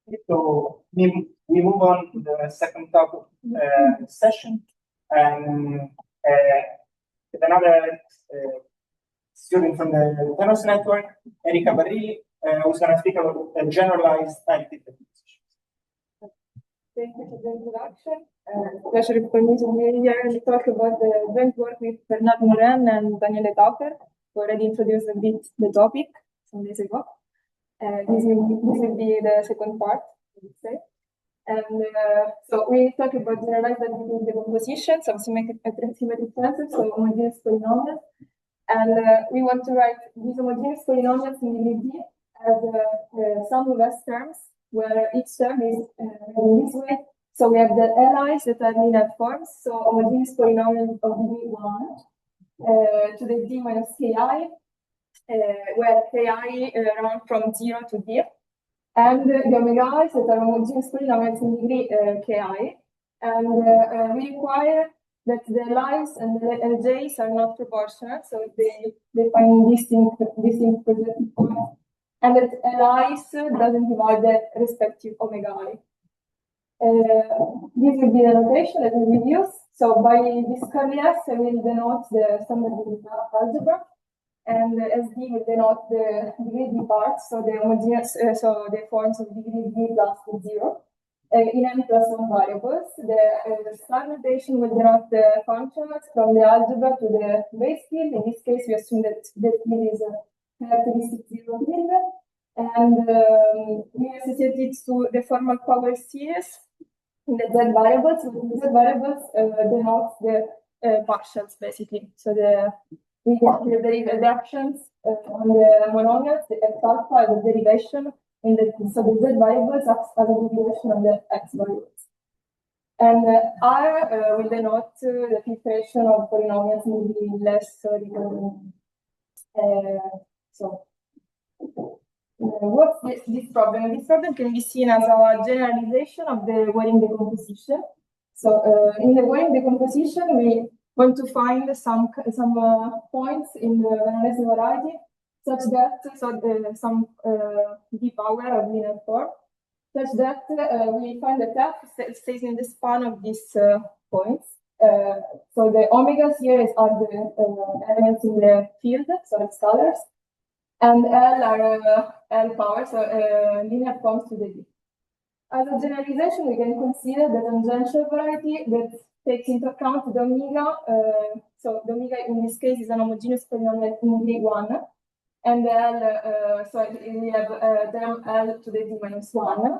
So we move on to the second topic session, and with another student from the Tenos network, Erika Barrilli, who's going to speak about generalized additive positions. Thank you for the introduction. Pleasure for me to be here and talk about the joint work with Bernard Morin and Daniele Tucker, who already introduced a bit the topic some days ago. This will be the second part, I would say. And so we talk about generalized additive decompositions of symmetric tensors, so homogeneous polynomials. And we want to write these homogeneous polynomials in degree D as sum of S terms, where each term is in this way. So we have the Li's that are linear forms, so homogeneous polynomial of degree 1 to the D minus Ki, where Ki run from 0 to D. And the omega i's that are homogeneous polynomials in degree Ki. And we require that the li's and the Lj's are not proportional, so they find distinct projective points. And that Li's doesn't divide the respective omega I. This will be the notation that we will use. So by this curly S, I will denote the standard algebra, and SD will denote the degree D parts, so the homogeneous, so the forms of degree D plus 0. In n plus 1 variables, the star notation will denote the functions from the algebra to the base field. In this case, we assume that the field is a characteristic 0 field, and we associate it to the formal power series in the z variables. So the z variables denotes the partials, basically. So we get the derivation on the monomials, the x alpha is the derivation. So the z variables acts as a derivation of the x variables. And R will denote the filtration of polynomials in the less recurring. So what's this problem? This problem can be seen as a generalization of the Waring decomposition. So in the Waring decomposition, we want to find some points in the Veronese variety such that some d power of linear form, such that we find that f stays in the span of these points. So the omegas here are the elements in the field, so it's scalars, and L are L power, so linear forms to the d. As a generalization, we can consider the tangential variety that takes into account the omega. So the omega in this case is an homogeneous polynomial in degree 1. And L, so we have term L to the D minus 1.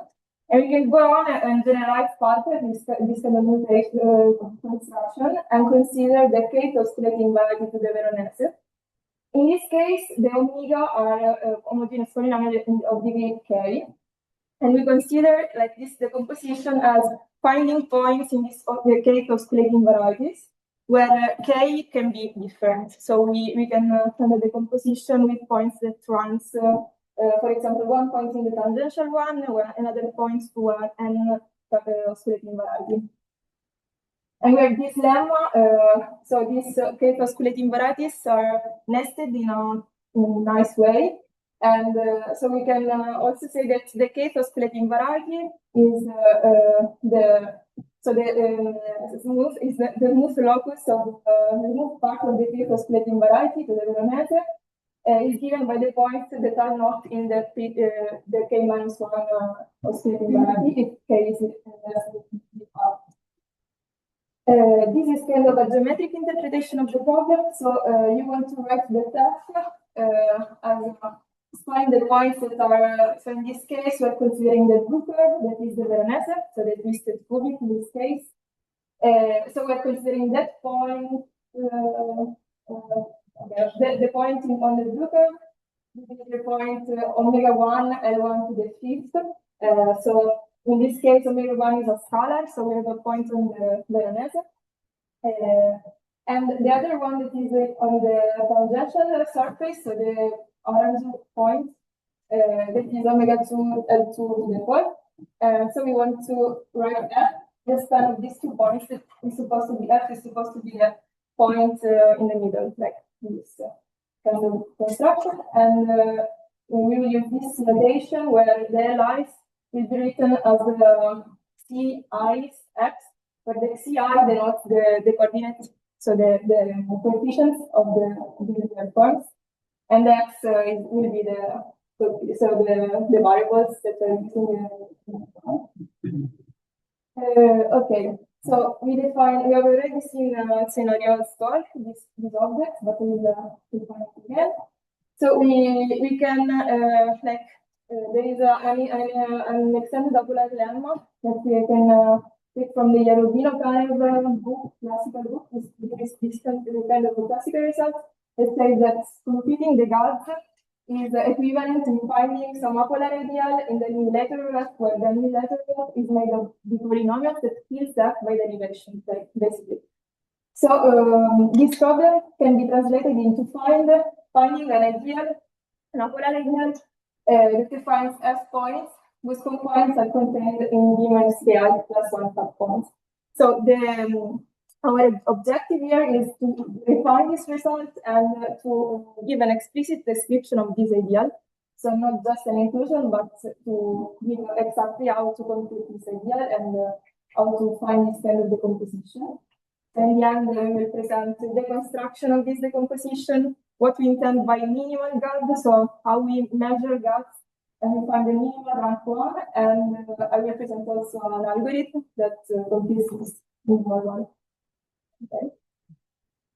And we can go on and generalize further this kind of notation construction and consider the Kate-oscillating variety to the Veronese. In this case, the omega are homogeneous polynomial of degree K. And we consider like this decomposition as finding points in this Kate-oscillating varieties, where K can be different. So we can find a decomposition with points that runs, for example, one point in the tangential one, where another point to an oscillating variety. And we have this lemma, so these K-oscillating varieties are nested in a nice way. And so we can also say that the K-oscillating variety is the smooth locus of the smooth part of the K-oscillating variety to the Veronese is given by the points that are not in the K minus 1 oscillating variety if K is less than part. This is kind of a geometric interpretation of the problem. So you want to write the f as find the points that are, so in this case, we're considering the blue curve, that is the Veronese, so the twisted cubic in this case. So we're considering that point, the point on the blue curve, this is the point omega 1, L1 to the fifth. So in this case, omega 1 is a scalar, so we have a point on the Veronese. And the other one that is on the tangential surface, so the orange point, that is omega 2 L2 to the fourth. So we want to write F, the span of these 2 points that is supposed to be F is supposed to be the point in the middle, like this kind of construction. And we will use this notation where the Li's will be written as the CIX, where the CI denotes the coordinates, so the coefficients of the individual points, and the X will be the variables that are using okay. So we have already seen scenario store these objects, but we will define it again. So we can there is an extended Apollari lemma that we can take from the Cherubino-Kanev book, classical book. This kind of classical result that says that computing the guards is equivalent to finding some Apollari ideal in the unilateral graph, where the unilateral graph is made of the polynomials that fills up by derivation, basically. So this problem can be translated into finding an ideal, an Apollari ideal that defines F points whose components are contained in D minus Ki plus 1 subpoints. So our objective here is to refine this result and to give an explicit description of this ideal. So not just an inclusion, but to give exactly how to compute this ideal and how to find this kind of decomposition. And in the end, we will present the construction of this decomposition, what we intend by minimal GAD, so how we measure GADs, and we find the minimal rank 1, and I will present also an algorithm that computes this minimal one. Okay.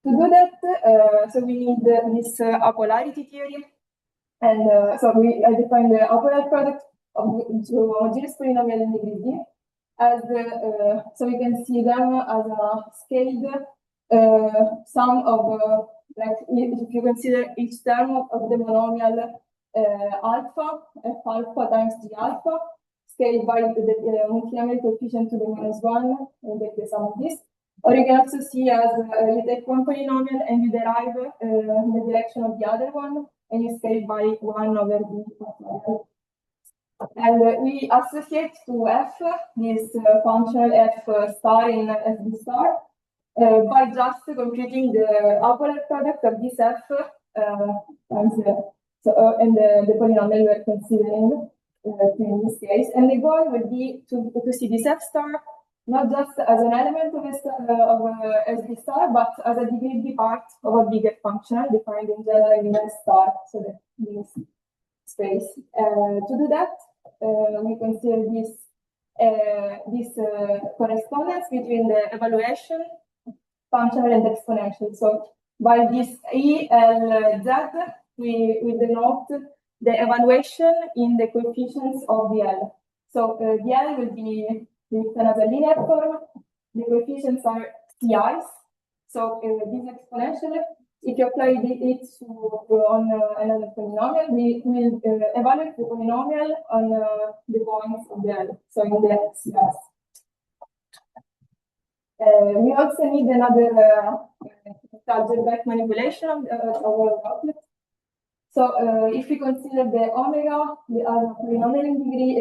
To do that, so we need this apolarity theory, and so I define the apolar product of two homogeneous polynomial in degree D as so we can see them as a scaled sum of like if you consider each term of the monomial alpha, f alpha times g alpha, scaled by the multinomial coefficient to the -1, and take the sum of this. Or you can also see as you take one polynomial and you derive in the direction of the other one, and you scale by 1 over b. And we associate to f this functional f star in fb star by just computing the apolar product of this f times and the polynomial we're considering in this case. And the goal would be to see this f star not just as an element of SB star, but as a degree D part of a bigger functional defined in general in S star, so that this space. To do that, we consider this correspondence between the evaluation, functional, and exponential. So by this E, L, Z, we denote the evaluation in the coefficients of the L. So the L will be written as a linear form. The coefficients are CIs. So this exponential, if you apply it on another polynomial, we will evaluate the polynomial on the points of the L, so in the CIs. We also need another algebraic manipulation of our output. So if we consider the omega, the polynomial in degree,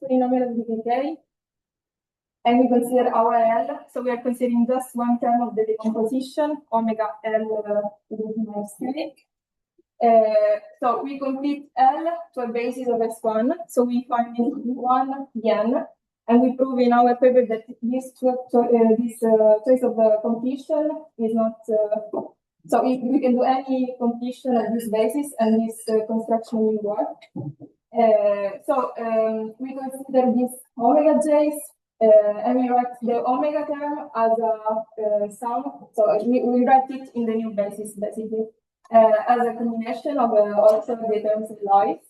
polynomial of degree k, and we consider our L, so we are considering just one term of the decomposition, omega L minus k. So we complete L to a basis of S1, so we find one n, and we prove in our paper that this choice of completion is not, so we can do any completion of this basis, and this construction will work. So we consider this omega j's, and we write the omega term as a sum. So we write it in the new basis, basically, as a combination of also the terms of life.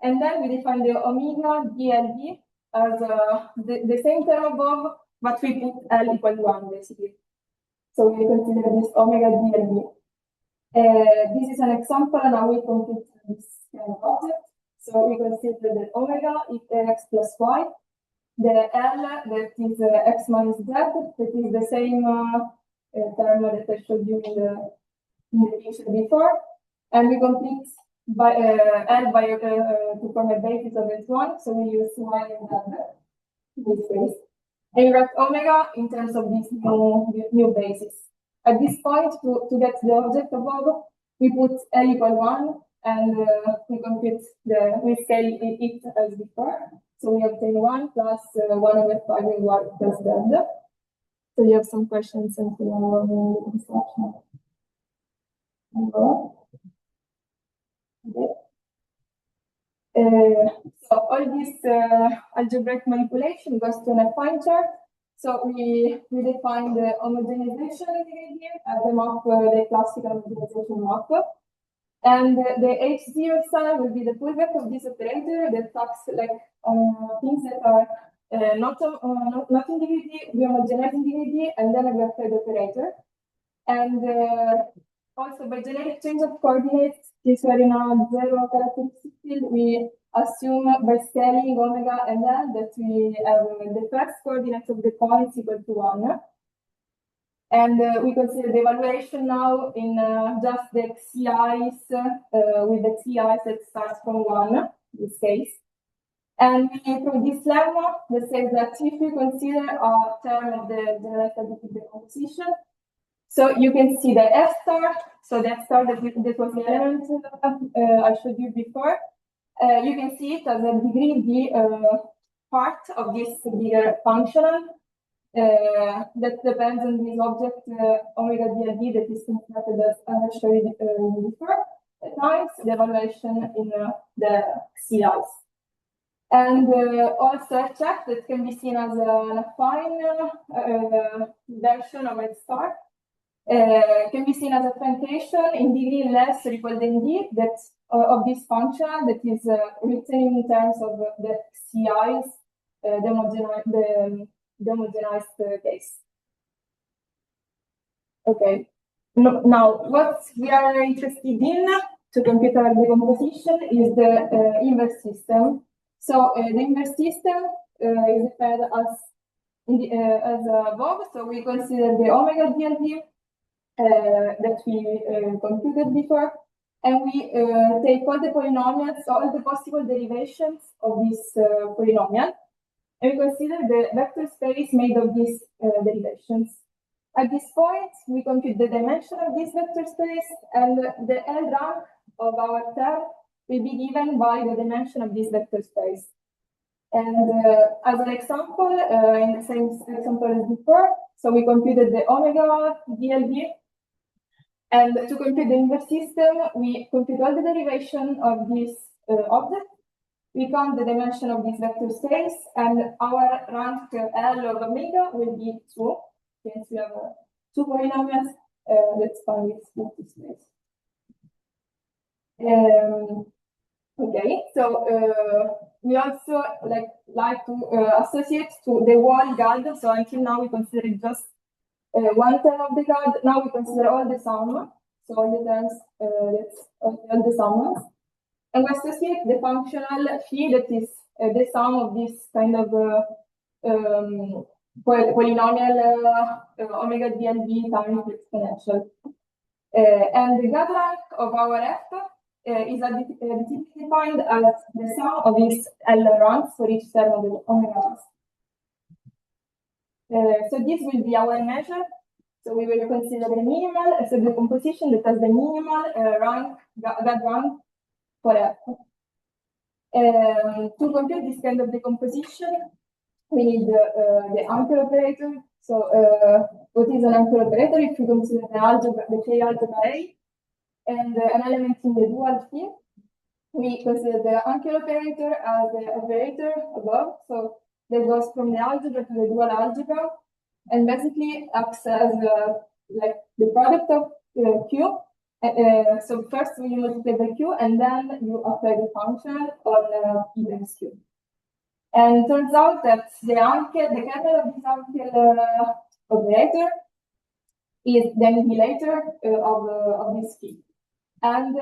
And then we define the omega DLB as the same term above, but we put L equal to 1, basically. So we consider this omega DLB. This is an example on how we compute this kind of object. So we consider the omega is x plus y. The L, that is x minus z, that is the same term that I showed you in the picture before. And we complete by L by to form a basis of S1, so we use y and in this case. And we write omega in terms of this new basis. At this point, to get the object above, we put L equal 1, and we compute we scale it as before. So we obtain 1 plus 1 over 5 in y plus z. So you have some questions and the construction. Okay. So all this algebraic manipulation goes to an affine chart. So we define the homogenization degree as the map, the classical homogenization map. And the H0 sign will be the pullback of this operator that acts like on things that are not in degree, we homogenize in degree, and then a vector operator. And also by generic change of coordinates, since we are in a zero characteristic field, we assume by scaling omega and L that we have the first coordinates of the points equal to 1. And we consider the evaluation now in just the xi's with the xi's that starts from 1, in this case. And we prove this lemma that says that if we consider a term of the generalized additive decomposition, so you can see the F star, so that star that was the element I showed you before. You can see it as a degree D part of this bigger functional that depends on this object omega DLD that is constructed as I showed you before, times the evaluation in the CIs. And also check that can be seen as an affine version of F star. Can be seen as a truncation in degree less or equal than D that of this function that is written in terms of the CIs, the homogenized case. Okay. Now, what we are interested in to compute our decomposition is the inverse system. So the inverse system is defined as above. So we consider the omega DLD that we computed before, and we take all the polynomials, all the possible derivations of this polynomial, and we consider the vector space made of these derivations. At this point, we compute the dimension of this vector space, and the L rank of our term will be given by the dimension of this vector space. And as an example, in the same example as before, so we computed the omega DLD. And to compute the inverse system, we compute all the derivation of this object. We count the dimension of this vector space, and our rank L of omega will be 2, since we have 2 polynomials that span this vector space. Okay, so we also like to associate to the whole GAD. So until now we consider just one term of the GAD. Now we consider all the sum, so all the terms that's all the sums, and we associate the functional phi that is the sum of this kind of polynomial omega DLB times exponential. And the GAD rank of our F is additively defined as the sum of its L ranks for each term of the omega. So this will be our measure. So we will consider the minimal, so the composition that has the minimal rank, GAD rank for F. To compute this kind of decomposition, we need the anchor operator. So what is an anchor operator? If we consider the algebra, the K algebra A, and an element in the dual phi, we consider the anchor operator as the operator above. So that goes from the algebra to the dual algebra, and basically acts as like the product of Q. So first you multiply by Q, and then you apply the function on P times Q. And turns out that the kernel of this anchor operator is the annihilator of this phi. And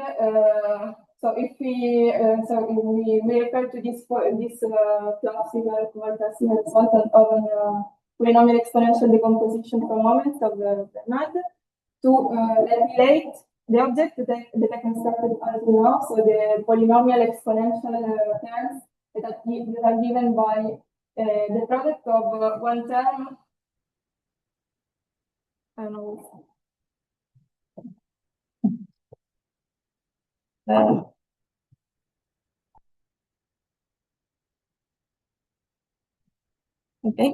so if we refer to this classical result of an polynomial exponential decomposition from moments of Bernard to relate the object that I constructed until now. So the polynomial exponential terms that are given by the product of one term. I don't know. Okay.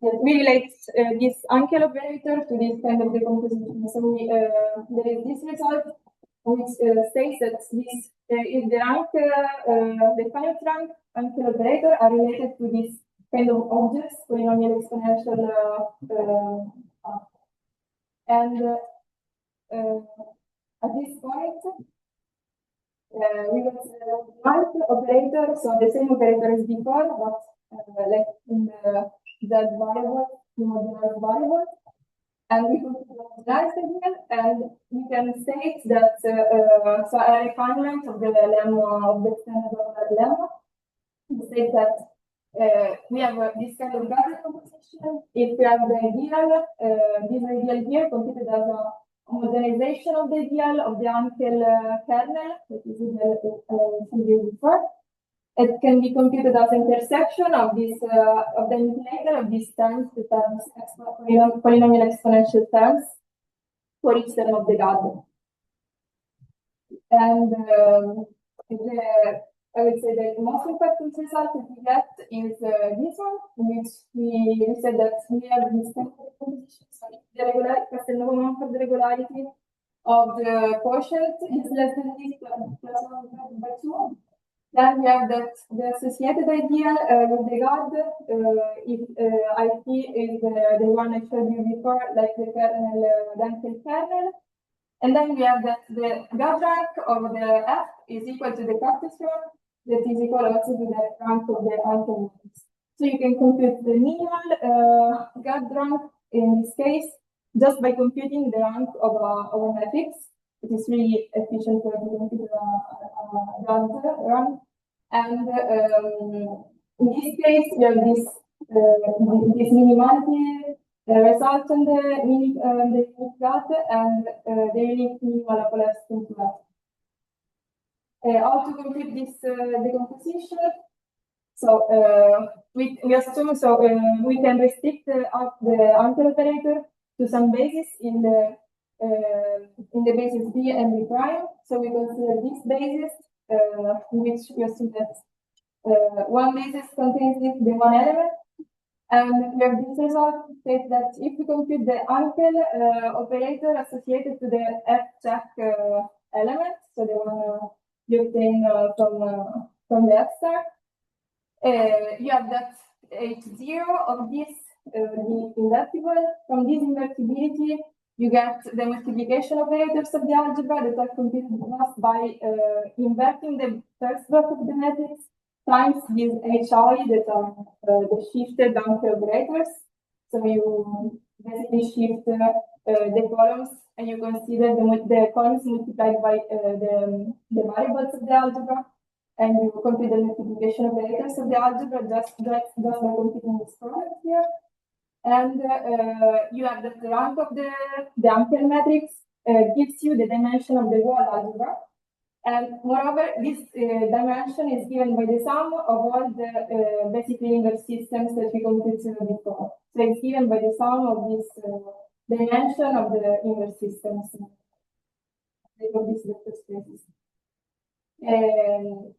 Yes, we relate this Ankel operator to this kind of decomposition. So there is this result which states that this if the rank, the finite rank Ankel operator are related to this kind of objects, polynomial exponential, and at this point we got the operator, so the same operator as before, but like in the z variable, the modularized variable, and we put the modularized again, and we can state that so a refinement of the lemma of the extended order lemma. We state that we have this kind of Gaussian composition. If we have the ideal, this ideal here computed as a homogenization of the ideal of the Ankel kernel, that is the before. It can be computed as intersection of this of the integrator of these terms, the terms polynomial exponential terms for each term of the Gaussian. And I would say the most important result that we get is this one, in which we said that we have this kind of composition. So if the regularity, the regularity of the quotient is less than this plus 1 by 2. Then we have that the associated ideal with regard if IP is the one I showed you before, like the kernel, the Ankel kernel. And then we have that the Gauss rank of the F is equal to the Cartesian, that is equal also to the rank of the Ankel matrix. So you can compute the minimal Gauss rank in this case just by computing the rank of a matrix. It is really efficient way to compute a Gauss rank. And in this case, we have this minimality result on the unique Gauss and the unique minimal Laplace into F. How to compute this decomposition? So we assume we can restrict the Ankel operator to some basis in the basis B and B prime. So we consider this basis, in which we assume that one basis contains the one element, and we have this result states that if we compute the Ankel operator associated to the F-check element, so the one you obtain from the F star, you have that H0 of this invertible. From this invertibility, you get the multiplication operators of the algebra that are computed just by inverting the first block of the matrix times these HI that are the shifted Ankel operators. So you basically shift the columns and you consider the columns multiplied by the variables of the algebra, and you compute the multiplication operators of the algebra just by computing this product here. And you have that the rank of the Ankel matrix gives you the dimension of the whole algebra. And moreover, this dimension is given by the sum of all the basically inverse systems that we computed before. So it's given by the sum of this dimension of the inverse systems of these vector spaces. And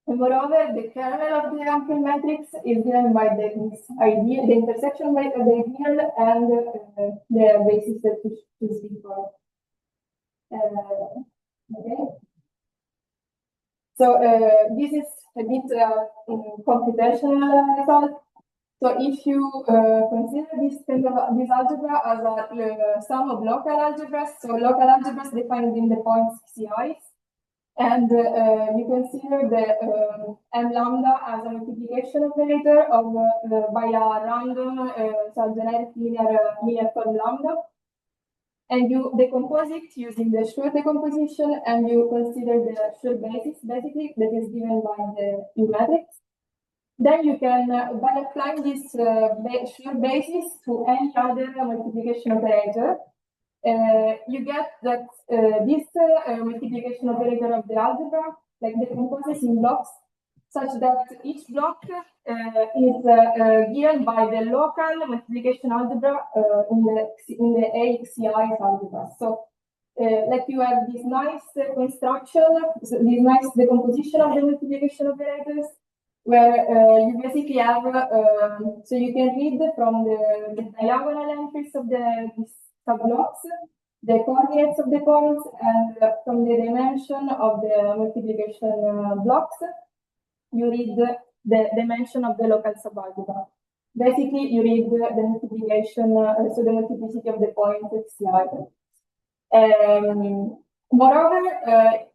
moreover, the kernel of the Ankel matrix is given by this ideal, the intersection of the ideal and the basis that we choose before. Okay. So this is a bit computational result. So if you consider this algebra as a sum of local algebras, so local algebras defined in the points CIs, and you consider the m lambda as a multiplication operator of by a random generic linear term lambda. And you decompose it using the Schur decomposition, and you consider the Schur basis, basically, that is given by the U matrix. Then you can, by applying this Schur basis to any other multiplication operator, you get that this multiplication operator of the algebra, like decomposes in blocks, such that each block is given by the local multiplication algebra in the AXCI algebra. So, like you have this nice construction, this nice decomposition of the multiplication operators, where you basically have, so you can read from the diagonal entries of these subblocks, the coordinates of the points, and from the dimension of the multiplication blocks, you read the dimension of the local subalgebra. Basically, you read the multiplication, so the multiplicity of the points xi. Moreover,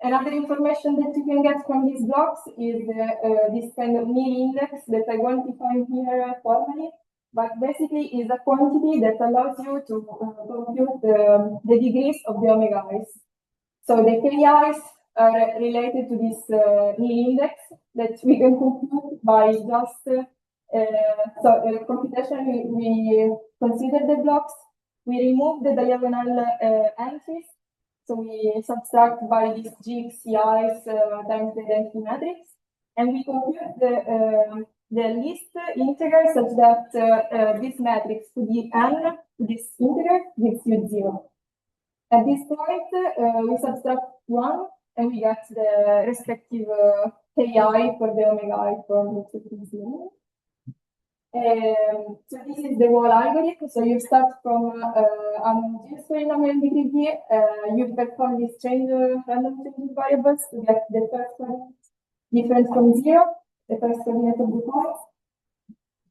another information that you can get from these blocks is this kind of mean index that I won't define here formally, but basically is a quantity that allows you to compute the degrees of the omega i's. So the ki's are related to this mean index that we can compute by just, computation, we consider the blocks, we remove the diagonal entries, so we subtract by this GXIs times the density matrix, and we compute the least integer such that this matrix to the n to this integer gives you 0. At this point, we subtract 1 and we get the respective ki for the omega I from the 0. So this is the whole algorithm. So you start from just polynomial degree. You perform this change random change variables to get the first one different from 0, the first coordinate of the points.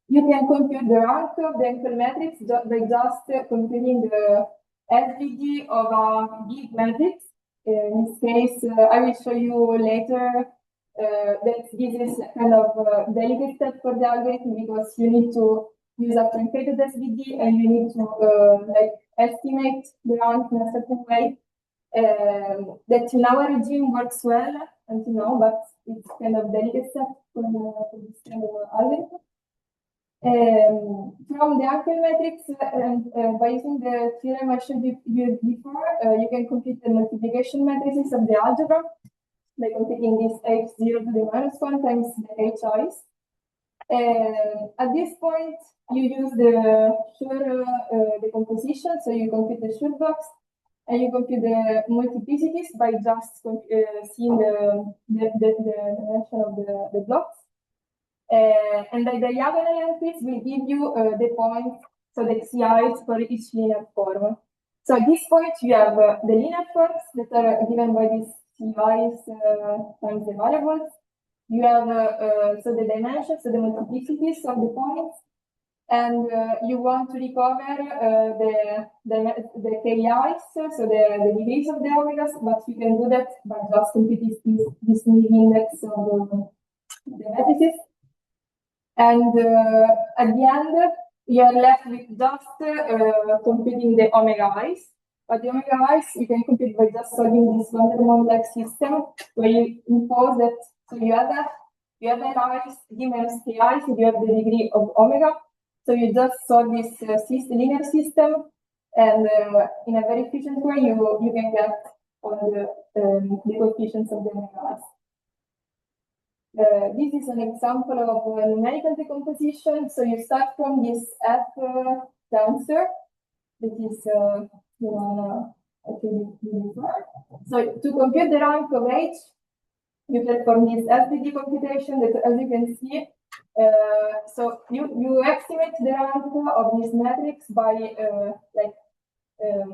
You can compute the rank of the Henkel matrix by just computing the SVD of a big matrix. In this case, I will show you later that this is kind of a delicate step for the algorithm because you need to use a truncated SVD and you need to estimate the rank in a certain way. That in our regime works well until now, but it's kind of delicate step for this kind of algorithm. From the Henkel matrix, by using the theorem I showed you before, you can compute the multiplication matrices of the algebra by computing this h0 to the minus 1 times the hi's. At this point, you use the Schur decomposition, so you compute the Schur blocks, and you compute the multiplicities by just seeing the dimension of the blocks. And the diagonal entries will give you the points, so the xi's for each linear form. So at this point, you have the linear forms that are given by these xi's times the variables. You have so the dimensions, so the multiplicities of the points, and you want to recover the ki's, so the degrees of the omegas, but you can do that by just computing this mean index of the matrices. And at the end, you are left with just computing the omega i's. But the omega i's you can compute by just solving this van der Monde system, where you impose that. So you have an i's d minus ki, so you have the degree of omega. So you just solve this linear system, and in a very efficient way, you can get all the coefficients of the omega i's. This is an example of numerical decomposition. So you start from this F tensor, that is the one I showed you before. So to compute the rank of H, you perform this SVD computation that, as you can see, so you estimate the rank of this matrix by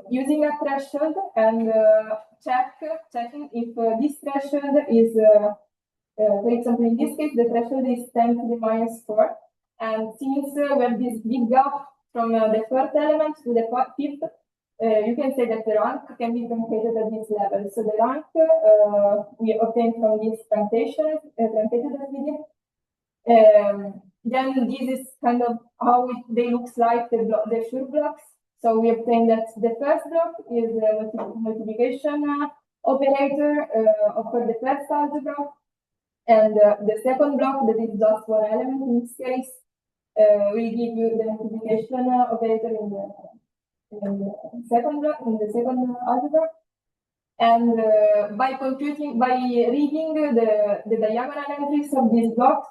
using a threshold and checking if this threshold is for example, in this case, the threshold is 10 to the minus 4. And since we have this big gap from the fourth element to the fifth, you can say that the rank can be truncated at this level. So the rank we obtain from this truncated SVD. Then this is kind of how they look like, the Schur blocks. So we obtain that the first block is the multiplication operator for the first algebra. And the second block, that is just one element in this case, will give you the multiplication operator in the second block, in the second algebra. And by reading the diagonal entries of these blocks,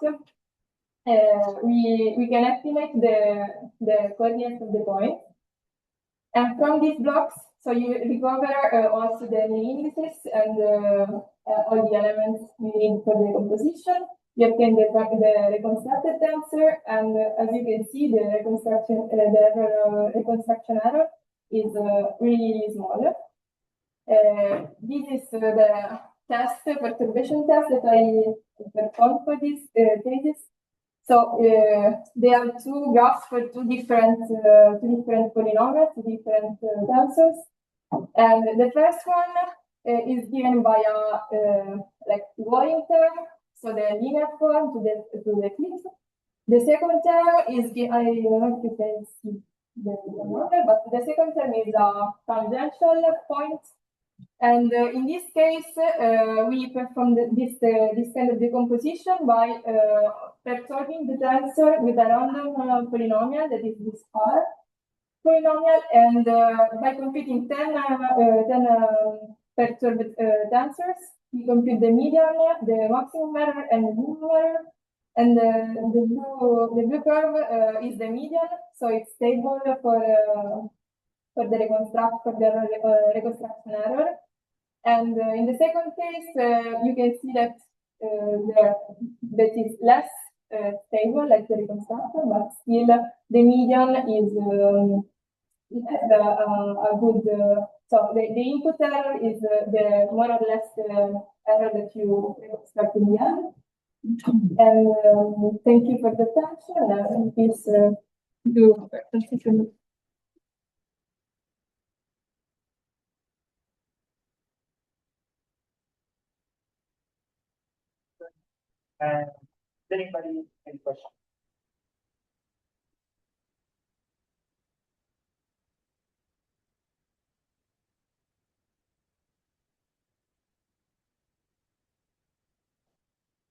we can estimate the coordinates of the point. And from these blocks, so you recover also the indices and all the elements you need for the composition. you obtain the reconstructed tensor, and as you can see, the reconstruction error is really small. This is the perturbation test that I performed for this thesis. So there are two graphs for two different polynomials, two different tensors, and the first one is given by a like Wöring term, so the linear form to the eclipse. The second term is I don't know if you can see the model, but the second term is a tangential point. And in this case, we perform this kind of decomposition by perturbing the tensor with a random polynomial, that is this R polynomial, and by computing 10 perturbed tensors, we compute the median, the maximum error, and the minimum error. And the blue curve is the median, so it's stable for the reconstruction error. And in the second case, you can see that that is less stable, like the reconstruction, but still the median is has a good. So the input error is the more or less error that you reconstruct in the end. And thank you for the attention. Please do. Anybody any questions?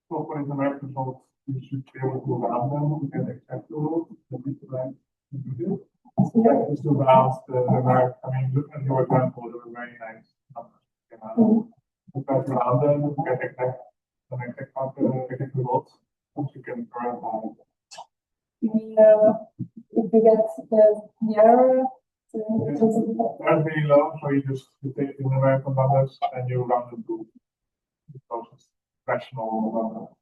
So for numeric results, you should be able to round them and accept the rules. Just to round the numeric, I mean, look at your example, they were very nice numbers. You can round them, get exact results, which you can round. You mean if you get the error? That's really low, so you just take the numerical numbers and you round them to the closest rational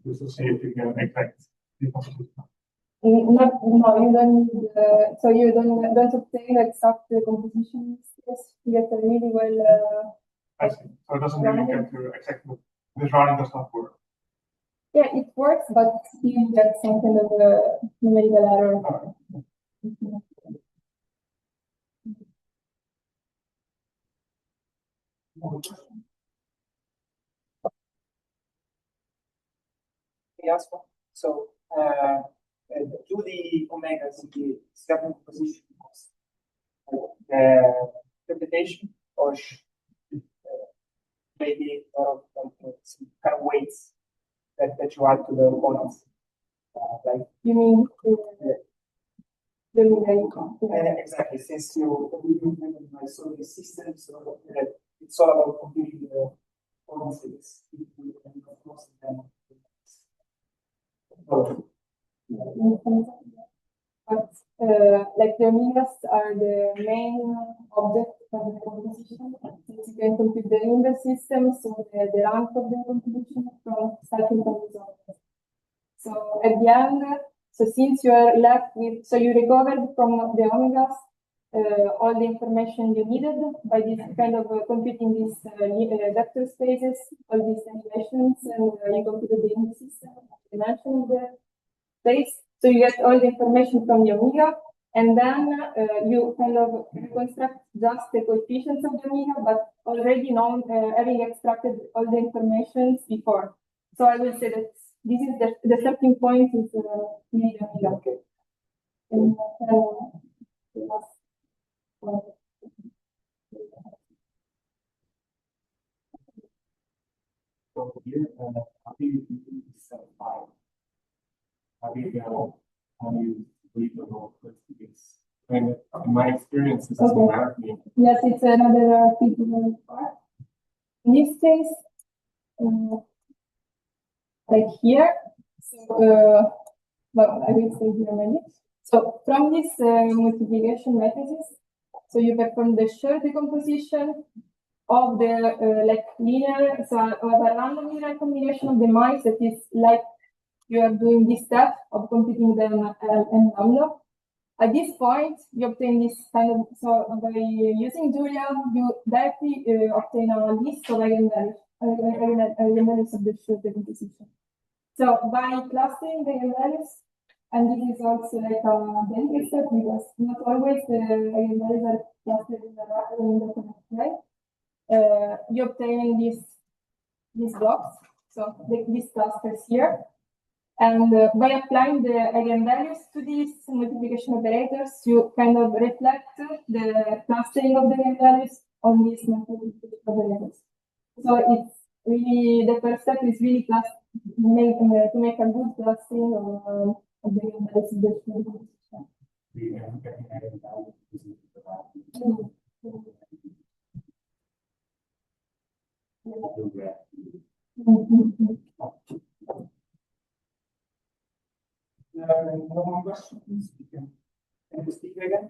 just to see if you can exact decomposition. No, you don't. So you don't obtain exact composition. Yes, you get a really well. I see. So it doesn't really get to exact. This rounding does not work. Yeah, it works, but you get some kind of numerical error. Yes. So do the omegas in the second position interpretation, or maybe some kind of weights that you add to the components, like You mean the numerical? exactly, since you so the system, so it's all about computing the components. But like the omegas are the main object for the composition. Since you can compute the inverse system, so the rank of the composition from starting from the omegas. So at the end, so since you are left with, so you recovered from the omegas all the information you needed by this kind of computing these vector spaces, all these animations, and you computed the inverse system, dimension of the space. So you get all the information from the omega, and then you kind of reconstruct just the coefficients of the omega, but already having extracted all the information before. So I will say that this is the starting point is the omega. And the last one. So here, how do you do set file? How do you go? How do you read the whole this? And in my experience, this is numerically. Yes, it's another feasible part. In this case, like here, so well, I will say here maybe. So from this multiplication matrices, so you perform the Schur decomposition, of the like linear, so of a random linear combination of the mice that is like you are doing this step of computing them n lambda. At this point, you obtain this kind of, so by using Julia, you directly obtain a list of eigenvalues of the Schur decomposition. So by clustering the eigenvalues, and this is also like a delicate step because not always the eigenvalues are clustered in the correct way. You obtain these blocks, so these clusters here. And by applying the eigenvalues to these multiplication operators, you kind of reflect the clustering of the eigenvalues on these multiplication operators. So it's really, the first step is really to make a good clustering of the eigenvalues of the multiplication. No more questions? Can you speak again?